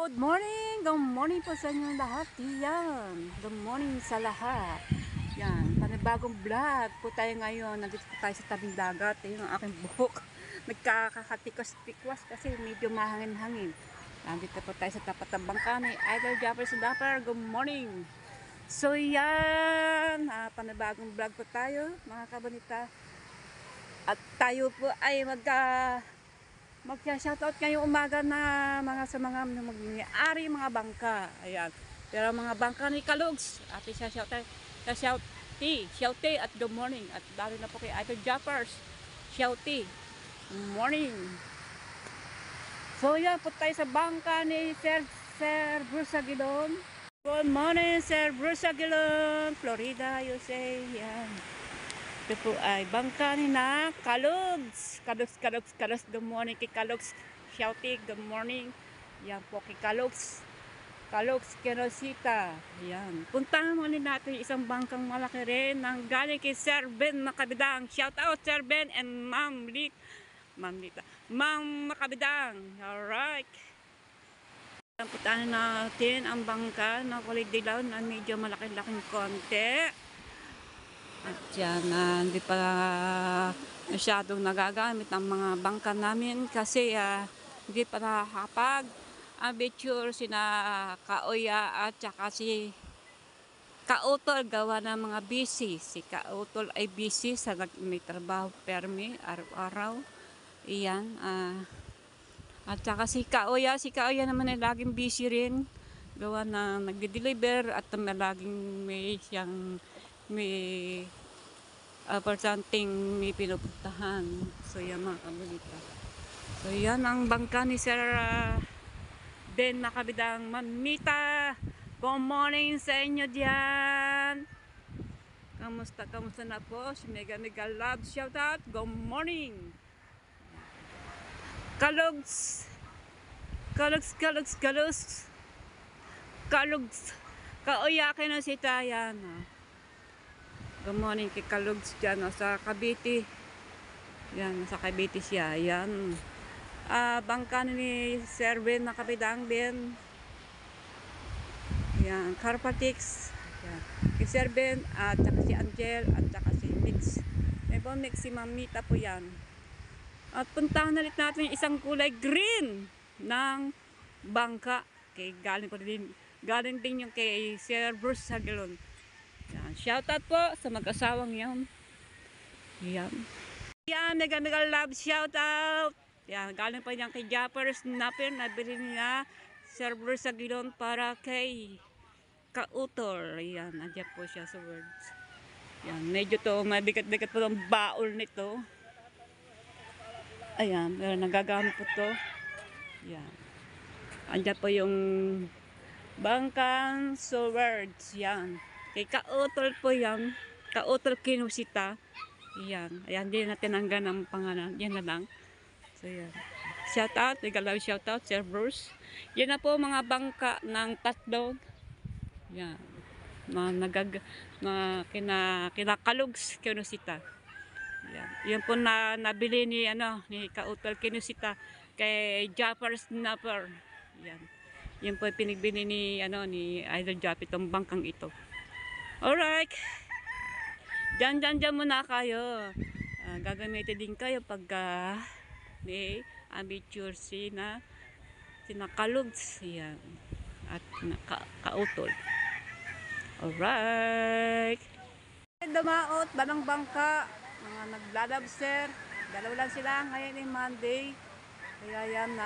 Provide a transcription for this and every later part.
Good morning! Good morning po sa inyo lahat. Yan. Good morning sa lahat. Yan. Panibagong vlog po tayo ngayon. Nandito po tayo sa tabing dagat. Yan ang aking buhok. Nagkakatikos-tikwas kasi medyo mahangin-hangin. Nandito po tayo sa tapat ng bangka ni Idol Japper Sudapper. Good morning! So yan. Panibagong vlog po tayo mga kabanita. At tayo po ay magsa-shoutout ngayong umaga na sa mga mag-ari mga bangka. Ayan. Pero mga bangka ni Kalugs, ate shoutout at good morning. At dahil na po kay Idol Jappers, shouty, good morning. So yan po tayo sa bangka ni Sir Bruce Aguilon. Good morning Sir Bruce Aguilon, Florida, USA. Yan. Ito po ay bangka ni na Kalugs. Kalugs. Good morning kay Kalugs. Shouting, good morning. Yan po kay Kalugs. Kalugs, Kenosita. Yan. Puntahan muna natin isang bangkang malaki rin nang galing kay Sir Ben Macabidang. Shout out Sir Ben and Ma'am Macabidang. Alright. Puntahan natin ang bangka na kulay dilaw na medyo malaki-laking konti. At yan, hindi pa masyadong nagagamit ang mga bangka namin kasi hindi pa nakakapag-abiture sina Kaoya at saka si Kautol gawa ng mga busy. Si Kautol ay busy sa may trabaho permi araw-araw. Iyan. At saka si Kaoya naman ay laging busy rin. Gawa na nagde-deliver at laging may siyang importanteng may pinupuntahan. So yan mga kabulita. So yan ang bangka ni Sir Ben Macabidang. Mamita, good morning sa inyo diyan. Kamusta na po? Si Mega Love shoutout. Good morning. Kalugs. Kaoyakin na si Tayan. Good morning kay Kalugs dyan, sa Cavite. Yan, sa Cavite siya. Yan. Bangka ni Sir Ben Macabidang din. Yan, Carpatix. Yan. Kay Sir Ben, at saka si Angel, at saka si Mix. May po Mix, si Mamita po yan. At puntahan nalit natin isang kulay green ng bangka. Galing din yung kay Sir Bruce Aguilon. Yan. Shoutout po sa mag-asawang yan. Yan. Yan, mega love shoutout. Yan, galing pa yan kay Jappers Napper. Nabili niya Sir Bruce Aguilon para kay Kautor. Yan, nandiyan po siya sa words. Yan, medyo to, mabigat-bigat po ang baol nito. Ayan, pero nagagamit po to. Yan. Andiyan po yung bangkang swords. Yan. Kay Kautol po yan. Kautol Kenosita. Yan. Ayan, hindi natin hanggan ang pangalan. Yan na lang. So, yan. Shout out. Nagalaw shout out. Sir Bruce. Yan na po mga bangka ng tatlo. Yan. Kina Kalugs Kenosita. Yan. Yan po nabili ni Kautol Kenosita kay Japper Snapper. Yan. Yan po pinagbili ni Idol Jappy itong bangkang ito. Alright. Diyan muna kayo. Gagamitin din kayo pag may amateur sina Kalugs. Yan. At Kautol. Alright. Dumaot, banang bangka. Mga naglalabster. Dalaw lang sila ngayon ay Monday. Kaya yan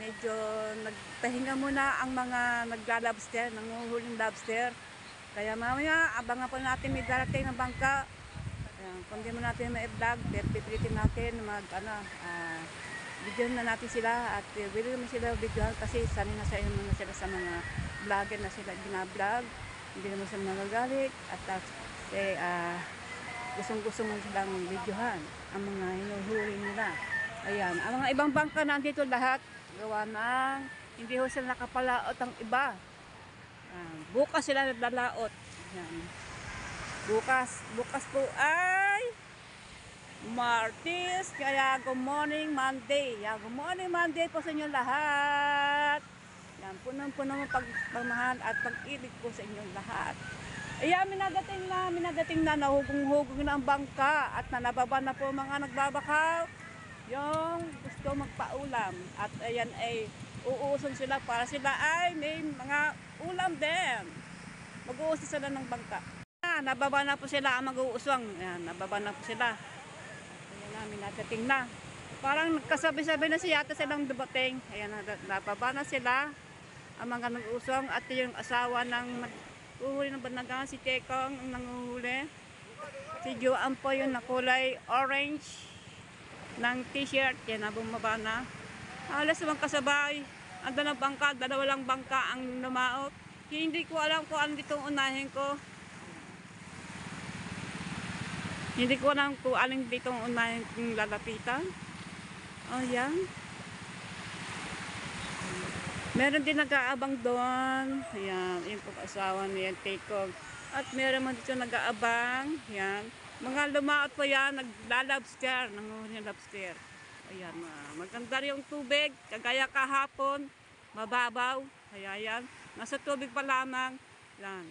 medyo nagpahinga muna ang mga naglalabster, nanguhuling lobster. Kaya mamaya, abangan po natin may darating na bangka. Ayan, kung di mo natin ma-vlog, pipilitin natin video na natin sila at willing naman sila videohan kasi sanay na sila sa mga vlogger na sila binablog. Hindi naman sila nagagalit at gustong-gusto mo silang videohan ang mga hinuhuli nila. Ayan, ang mga ibang bangka nandito lahat gawa ng hindi ho sila nakapalaot ang iba. Bukas sila naglalaot. Yan. Bukas po ay Martes. Kaya good morning Monday. Good morning Monday po sa inyo lahat. Yan, Ayan, punong-puno ng pagmamahal at pag-ibig ko sa inyong lahat. Ayan, minadating na, nahugong-hugong na ang bangka at nababa na po mga nagbabakaw. Yung gusto magpaulam. At ayan ay uuson sila para sila ay may mga ulam din. Mag-uusong sila ng bangka. Nababa na po sila ang mag-uusong. Ayan, nababa na po sila. Ayan na, minadating na. Parang nagkasabi-sabi na siya yata silang dumating. Ayan, nababa na sila ang mga nag-usong at yung asawa ng nag-uhuli ng banagang, si Tekong ang nanguhuli. Si Joan po yung nakulay orange ng t-shirt. Yan na, bumaba na. Alas naman kasabay. Ang dalang bangka, dalawa lang bangka ang lumaot. Hindi ko alam kung ano ditong unahin ko. Hindi ko alam kung alin ditong unahin kong lalapitan. Oh, yan. Meron din nag-aabang doon. Ayan, yung pag-asawa niya, Tekong. At meron man dito nag-aabang. Ayan. Mga lumaot po yan, naglalobster, nanguhuli ng lobster. Ayan, maganda yung tubig, kagaya kahapon, mababaw. Kaya yan, nasa tubig pa lamang. Yan.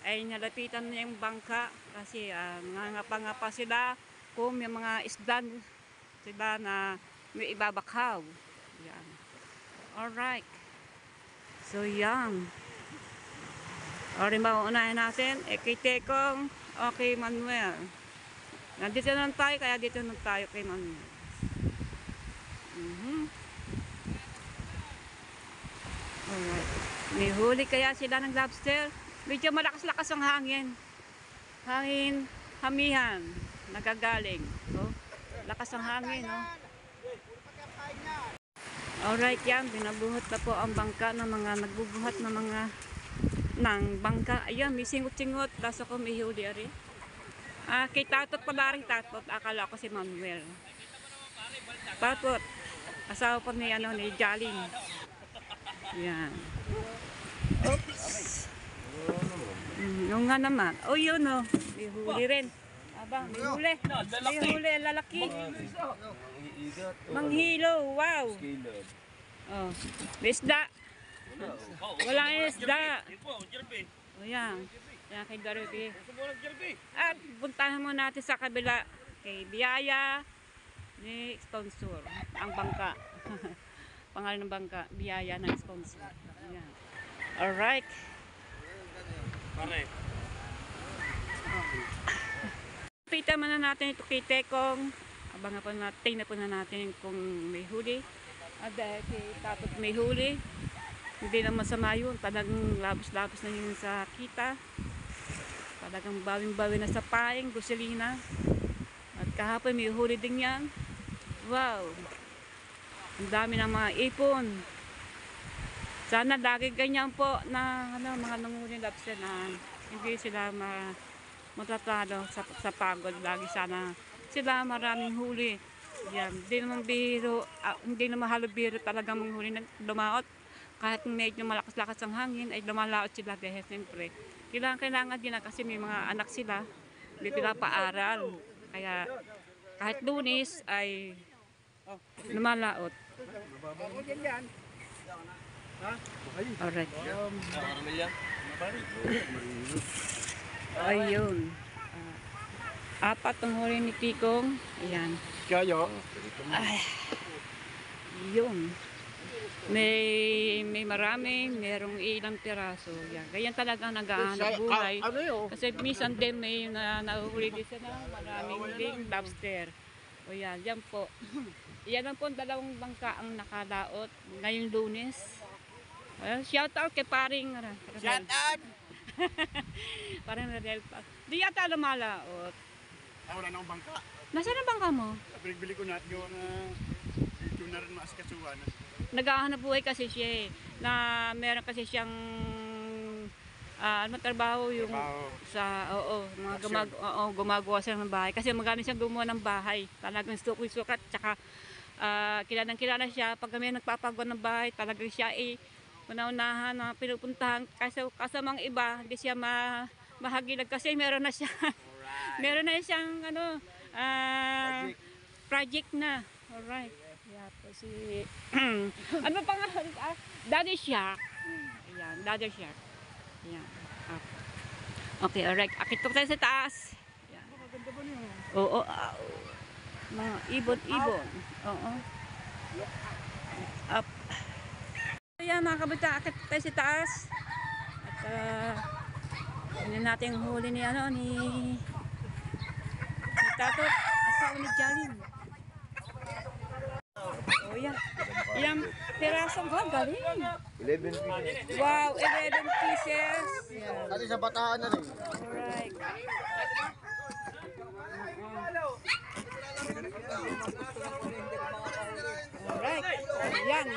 Ay nalapitan na yung bangka kasi ngangapa-ngapa sila kung may mga isda sila na may ibabakaw. Yan. Alright. So yan. Orin ba unahin natin? Kay Tekong, okay Manuel. Nandito na tayo, kaya dito na tayo kay Manuel. Alright. May huli kaya sila ng lobster. Medyo malakas-lakas ang hangin. Hangin, hamihan, nagagaling. So, lakas ang hangin, no? Alright yan, binabuhat na po ang bangka ng mga nagbubuhat ng mga ng bangka. Ayan, may singot-singot. Tapos ako may huli rin. Kay Tatot pala rin Tatot. Akala ko si Manuel. Tatot. Asawa po ni, ni Jaling. Yan. Oops. Yung nga naman. Oh, yun o. May huli rin. Aba, may huli. May huli, lalaki. Manghilo. Wow. Oh, may isda. Walang isda. O yan. Yan kay Darby. At puntahan mo natin sa kabila kay Biyaya ni sponsor. Ang bangka. Pangalan ng bangka. Biyaya ng sponsor. Ayan. Alright. Pita muna natin ito kay Tekong. Abangan po natin. Tingnan po na natin kung may huli. At dahil kay Tatot may huli. Hindi naman masama yun. Talagang labos-labos na yun sa kita. Talagang bawing-bawi na sa paing, gusilina. At kahapon may huli din yan. Wow! Ang dami ng mga ipon. Sana lagi ganyan po na mga nanguling lobster na hindi sila matatalo sa pagod. Lagi sana sila maraming huli. Yan. Hindi naman biro, hindi naman halubiro talagang manghuli ng lumaot. Kahit medyo malakas-lakas ang hangin, ay lumalaot sila dahil siyempre. Kailangan din na kasi may mga anak sila, hindi pinapaaral. Kaya kahit Lunes ay lumalaot. Alright. Ayun. Apat ang huli ni Tikong. Ayan. Kaya? Ay. Yun. May marami, merong ilang piraso. Yan. Ganyan talaga nag-aanap buhay. Kasi minsan din may nahuhuli din sila. Maraming ding lobster. O yan, yan po. Yan lang po ang dalawang bangka ang nakalaot ngayong Lunes. Shout out kay paring Shout out! Parang Radel pa. Di yata lumalaot. Wala na akong bangka. Nasaan ang bangka mo? Bili ko na yung dito na rin maaskasuhan. Naghahanap buhay kasi siya eh. Na meron kasi siyang trabaho yung sa mga gumagawa siya ng bahay kasi magaling siyang gumawa ng bahay. Talagang sukat tsaka kilala siya pag kami nagpapagawa ng bahay, talagang siya una-unahan na pinupuntahan kasi mga iba hindi siya mahagilag kasi meron na siya meron na siyang project na. Alright. Kaya po si... ano pa nga? Daddy Shark. Ayan, Daddy Shark. Ayan. Okay, alright. Akit po tayo sa taas. Ayan. Maganda ba niyo? Oo. Mga ibon-ibon. Oo. Up. Ayan mga kabata, akit po tayo sa taas. At hindi natin huli ni ano ni Tatot. Asawa ni Jalin. Oh, yan. Ilang pirasong galing. 11 pieces. Wow, 11 pieces. Yeah. Dati sa bataan na rin. Alright. Alright.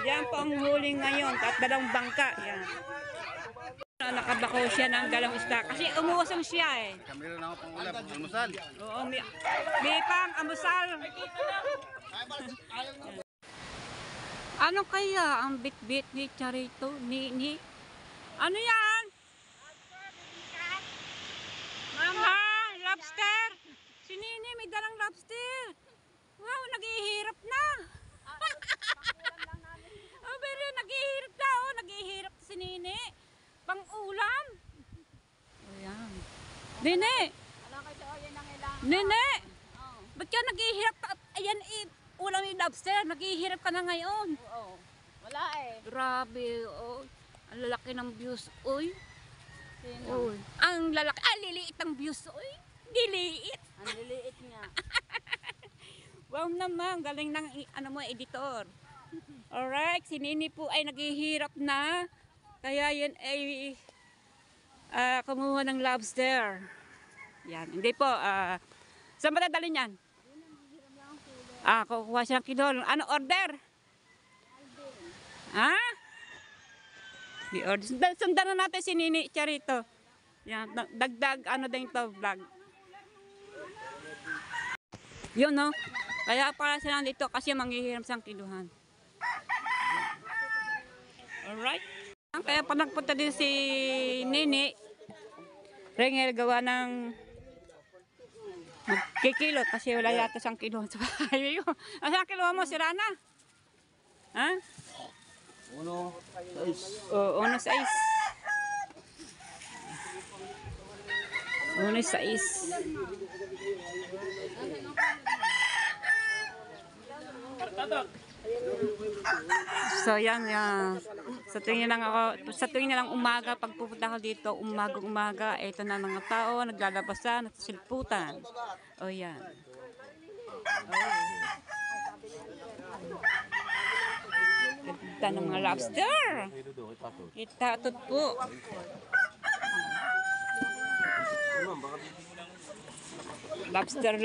Yan po ang huli ngayon. At dalawang bangka. Yan. Nakabako siya ng dalawang isda. Kasi umuusong siya eh. Kami rin ako pang ulam, almusal. Oo, may pang amusal. Ano kaya ang bit-bit ni Charito? Ano yan? Mama, lobster. Si Nini may dalang lobster. Wow, naghihirap na. Oh, pero naghihirap na. Oh, naghihirap si Nini. Pang-ulam. Oh, yan. Nini. Nini. Ba't ka naghihirap? Ayan, ulam yung lobster. Naghihirap ka na ngayon. Oo. Wala eh. Grabe, oh. Ang lalaki ng views, oy. Sino? Oy. Ang lalaki, liliit ang views, oy. Diliit. Ang liliit niya. Wow naman, galing ng ano mo, editor. Alright, si Nini po ay naghihirap na. Kaya yan ay kumuha ng lobster. Yan, hindi po. Saan ba dadalhin yan? Kukuha siya ng kilo. Ano order? Ha? Di order. Sundan na natin si Nini Charito. Yan, dagdag ano din to vlog. Yun no. Kaya para sila dito kasi manghihiram sa kiluhan. Alright. Kaya pa nagpunta din si Nini. Rengel gawa ng magkikilo kasi wala yata siyang kilo sa bahay. Ang kilo mo, sira na? Ha? 1.6. Oo, 1.6. 1.6. So yan. Sa tuwing na lang umaga, pag pupunta ko dito, umaga, ito na mga tao, naglalabasan, nagsisilputan. O yan. Ganda ng mga lobster. Itatot po. Lobster.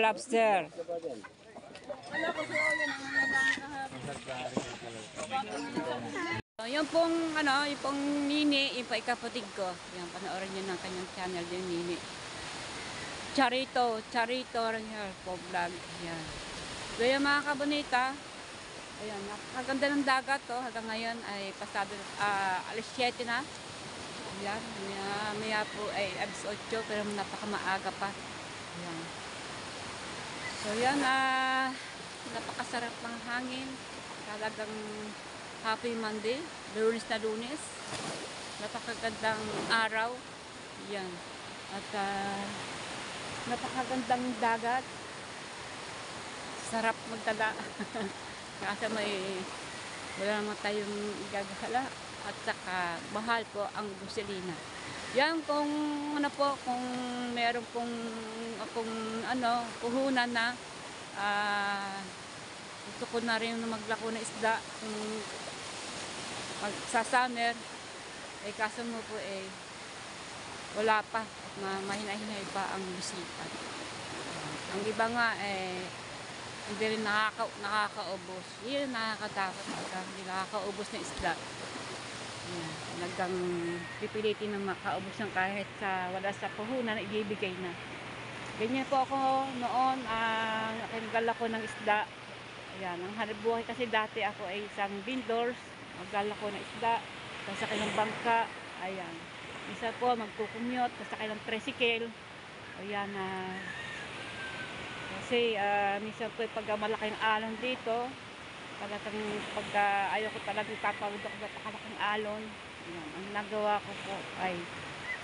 So, yung pong yung pong Nini, yung pa ikapatid ko. Yan, panoorin niyo ng kanyang channel yung Nini. Charito rin yan po vlog. Yan. So yung mga kabonita, ayan, napakaganda ng dagat to. Hanggang ngayon ay pasado alas 7 na. Yan, maya po ay alas 8 pero napakamaaga pa. Yan. So yan, napakasarap ng hangin. Talagang happy Monday, Lunes na Lunes. Napakagandang araw. Yan. At napakagandang dagat. Sarap magdala. Kasi wala naman tayong gagala. At saka mahal po ang gasolina. Yan kung kung meron pong puhunan na gusto ko na rin maglako na isda kung sa summer kaso mo po wala pa at mahina-hinay pa ang lusitan. Ang iba nga hindi rin nakakaubos. Yun nakakatakot pagka hindi nakakaubos na isda. Nagdang pipilitin na makaubos ng kahit wala sa puhunan na ibibigay na. Ganyan po ako noon, nakigal ako ng isda. Ayan, ang hanap buhay kasi dati ako ay isang vendors, magdala ko ng isda, sasakay ng bangka, ayan. Isa po magkukumute, sasakay ng tricycle. Ayan, kasi minsan po pag malaki ang alon dito, Talagang pagka ayaw ko talagang tatawid ako sa pakalaking alon. Ayan, ang nagawa ko po ay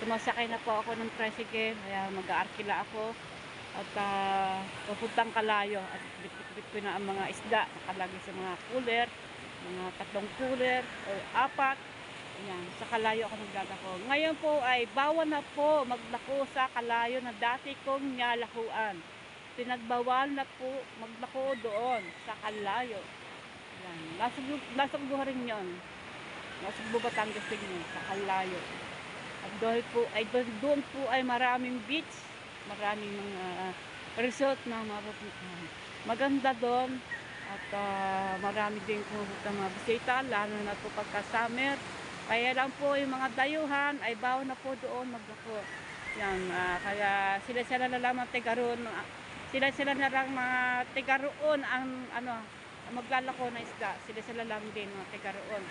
sumasakay na po ako ng tricycle. Kaya mag-aarkila ako at papuntang Kalayo at bitbit ko na ang mga isda nakalagay sa mga cooler, mga 3 cooler o 4. Ayan, sa Kalayo ako naglalako. Ngayon po ay bawal na po maglako sa Kalayo na dati kong niyalakuan. Pinagbawal na po maglako doon sa Kalayo. Ayan, nasugbo rin yun. Nasugbo Batangas din yun, sa Kalayo. At doon po ay maraming beach, maraming mga resort na mapupuntahan. Maganda doon at marami din pumunta mga bisita, lalo na po pagka summer. Kaya lang po yung mga dayuhan ay bawal na po doon maglako. Yan, kaya sila na lang mga tigaroon, sila na lang mga tigaroon ang maglalako na isda. Sila lang din mga tigaroon.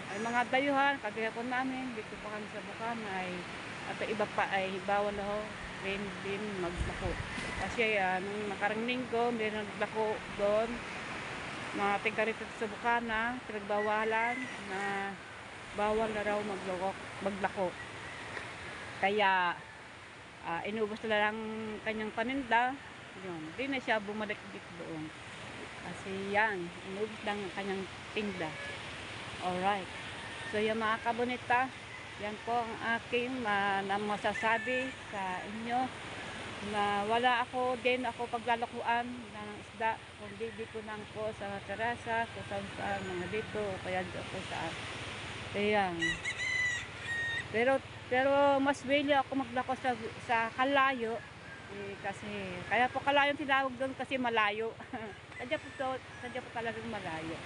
Ay mga dayuhan, kagaya po namin, dito pa kami sa Bukana ay at iba pa ay bawal na ho rin din maglako. Kasi nung nakarang linggo, meron naglako doon. Mga tiga rito sa Bukana, pinagbawalan na bawal na raw maglako. Kaya inubos na lang kanyang paninda. Yun, di na siya bumalik dito doon. Kasi yan, inubos lang ang kanyang tinda. Alright. So yung mga kabonita, yan po ang aking masasabi sa inyo na wala ako paglalakuan ng isda, kundi dito lang po sa terasa, kung saan mga dito, o kaya dito saan. Ayan. Pero mas willing ako maglako sa Kalayo kasi kaya po Kalayo tinawag doon kasi malayo. Sadya po talagang malayo.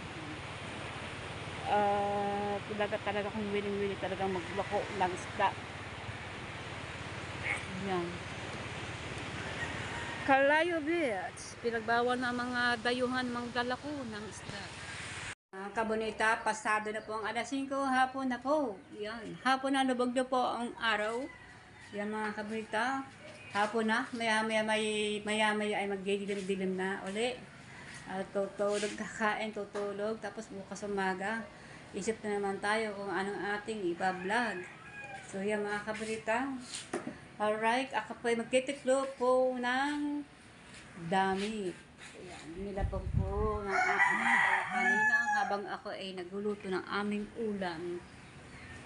Talaga kung willing talagang maglako ng isda. Yan. Kalayo Beach, pinagbawal na mga dayuhan maglalako ng isda. Kabonita, pasado na po ang alas 5, hapon na po. Yan, hapon na, lubog na po ang araw. Yan mga kabonita, hapon na, maya ay magdidilim-dilim na uli. Tutulog, kakain, tutulog, tapos bukas umaga, isip na naman tayo kung anong ating ipa-vlog. So yan mga kabonita. Alright, ako po ay magtitiklo po ng damit. Ayan, nilapag po ng aking kanina habang ako ay nagluluto ng aming ulam.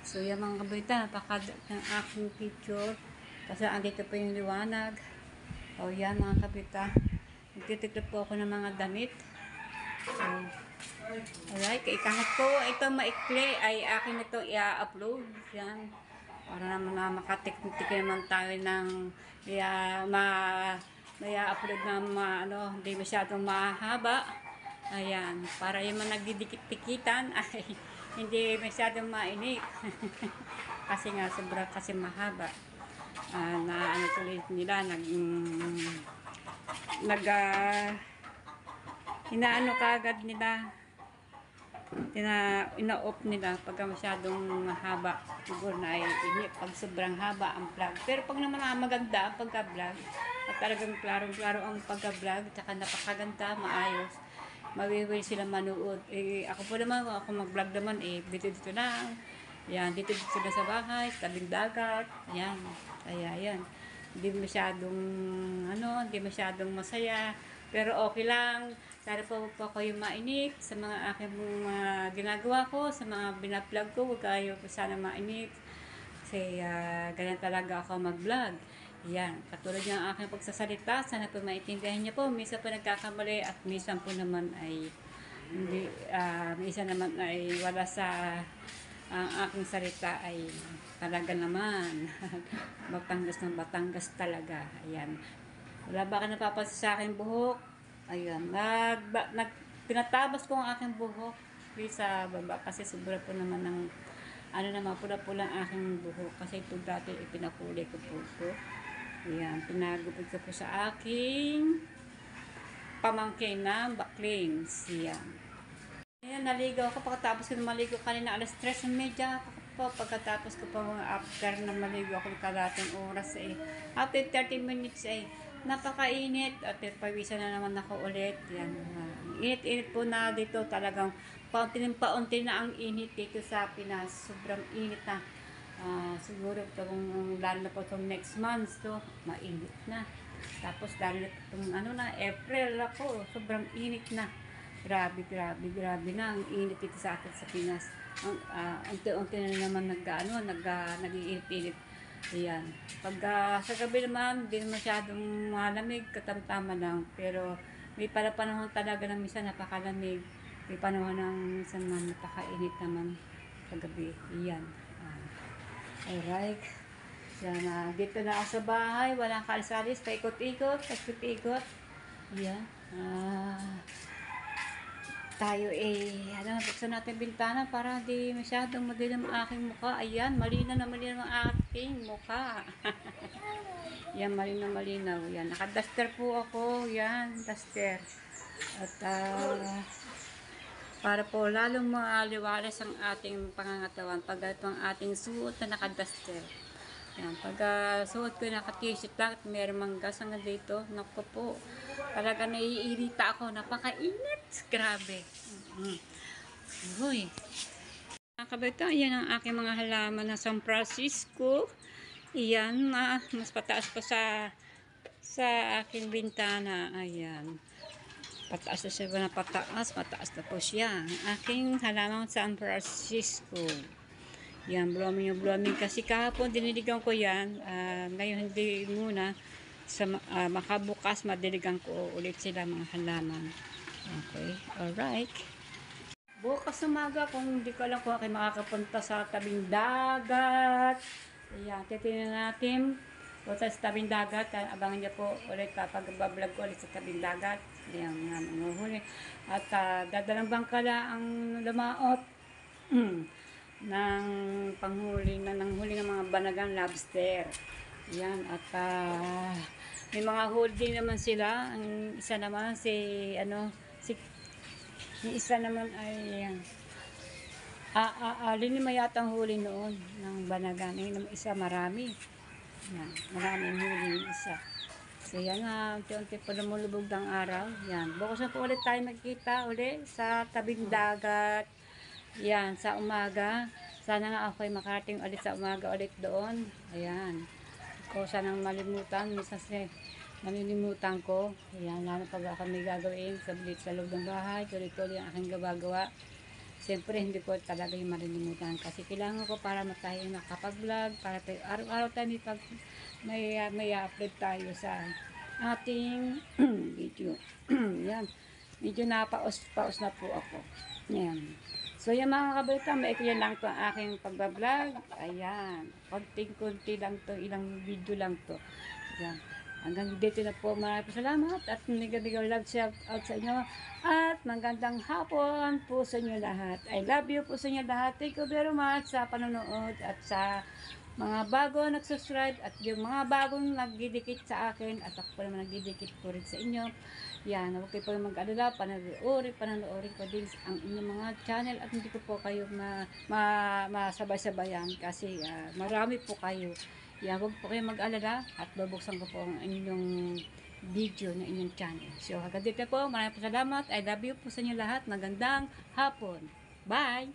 So yan mga kabonita, napakadat ng aking picture. Kasi andito po yung liwanag. O yan mga kabonita. Nagtitiklo po ako ng mga damit. So, alright, kahit po ito maikli ay akin ito i-upload. Yan. Para naman na makatik-tik naman tayo ng i-upload na hindi masyadong mahaba. Ayan. Para yung mga nagdidikit-tikitan ay hindi masyadong mainik. Kasi nga, sobrang kasi mahaba. Tuloy nila, inaano kagad nila, ina-off nila pagka masyadong mahaba. Siguro na ay pag sobrang haba ang vlog. Pero pag naman maganda ang pagka-vlog, at talagang klarong-klaro ang pagka-vlog, tsaka napakaganda, maayos, mawiwil sila manood. Ako po naman, ako mag-vlog naman, dito lang. Yan, dito na sa bahay, tabing dagat. Yan, kaya yan. Hindi masyadong masaya. Pero okay lang. Sana po kayo mainip sa mga aking ginagawa ko, sa mga binablog ko. Huwag kayo sana mainip. Kasi ganyan talaga ako mag-vlog. Yan, katulad ng aking pagsasalita. Sana po maintindihan niyo po. Minsan po nagkakamali at minsan po naman ay hindi, minsan naman ay wala sa ang aking salita ay talaga naman Batangas ng Batangas talaga. Ayan. Wala ba ka napapansin sa aking buhok? Ayan. Pinatabas ko ang aking buhok sa baba kasi sobra po naman ng pula-pula ang aking buhok kasi ito dati ipinakulay ko po ito. Ayan. Pinagupit ko po sa aking pamangkin na baklings. Ayan. Ayan, naligaw ako pagkatapos ko na maligo kanina alas 3:30 po. Pagkatapos ko pa mga after na maligo ako ng kalating oras after 30 minutes napakainit at pawisan na naman ako ulit. Yan. Init-init po na dito, talagang paunti na ang init dito sa Pinas. Sobrang init na. Siguro itong lalo na po itong next month to, mainit na. Tapos lalo na itong April ako, sobrang init na. Grabe na ang init dito sa atin sa Pinas. Unti-unti na naman nag-iinit-init. Ayan. Pag sa gabi naman, hindi masyadong malamig, katamtama lang. Pero may panahon talaga ng minsan napakalamig. May panahon ng minsan naman napakainit naman sa gabi. Ayan. Alright. Yan, dito na ako sa bahay. Walang kaalis-alis. Paikot-ikot. Ayan. Tayo buksan natin bintana para hindi masyadong madilim ang aking mukha. Ayan, malinaw na malinaw ang aking mukha. Yan, malinaw. Yan, naka-duster po ako. Yan, duster. At para po lalong maaliwalas ang ating pangangatawan pag ito ang ating suot na naka-duster. Yan, pag suot ko naka-t-shirt lang at mayroong manggas hanggang dito, naku po, talaga naiirita ako, napakainit, grabe. Uy. Mga kabata, yan ang aking mga halaman na San Francisco. Yan, mas pataas pa sa aking bintana. Ayan. Pataas na siya na mataas na po siya. Ang aking halaman sa San Francisco. Yan, blooming kasi kahapon diniligan ko yan. Ngayon hindi muna. Makabukas, madiligan ko ulit sila mga halaman. Okay, alright. Bukas umaga, kung hindi ko alam kung akin makakapunta sa tabing dagat. Ayan, titignan natin. Punta sa tabing dagat. Abangan niyo po ulit kapag bablog ko ulit sa tabing dagat. Ayan, mga huli. At dadalang bangkala ang lumaot. Ng panghuli ng mga banagang lobster. Yan, at may mga huli naman sila. Ang isa naman yung isa naman ay lima yata ang huli noon ng banagan. Yung isa marami. Yan, maraming huli yung isa. So yan nga, unti-unti po lumulubog ng araw. Yan, bukas na po ulit tayo magkita ulit sa tabing dagat. Yan, sa umaga. Sana nga ako'y makarating ulit sa umaga ulit doon. Ayan. Ko sanang malimutan. Minsan nalilimutan ko. Ayan, lalo pag ako may gagawin sa loob ng bahay. Tuloy-tuloy ang aking gawa-gawa. Siyempre, hindi ko talaga yung malilimutan. Kasi kailangan ko para tayo nakapag-vlog. Para tayo, araw-araw tayo may upload tayo sa ating video. Yan. Medyo napaos na po ako. Yan. So yung mga kabalita, maikli lang to ang aking pagbablog. Ayan. Kunti-kunti lang to, ilang video lang to. Ayan. Hanggang dito na po, maraming salamat at nag-bigay love shout out sa inyo. At magandang hapon po sa inyo lahat. I love you po sa inyo lahat. Thank you very much sa panonood at sa mga bago nag-subscribe at yung mga bagong nagdidikit sa akin at ako po naman nagdidikit po rin sa inyo. Yan, huwag kayo po mag-alala, pananoorin ko din ang inyong mga channel at hindi ko po kayo masabay-sabayan kasi marami po kayo. Yan, huwag po kayo mag-alala at babuksan ko po ang inyong video na inyong channel. So, hanggang dito po, maraming po salamat. I love you po sa inyo lahat. Magandang hapon. Bye!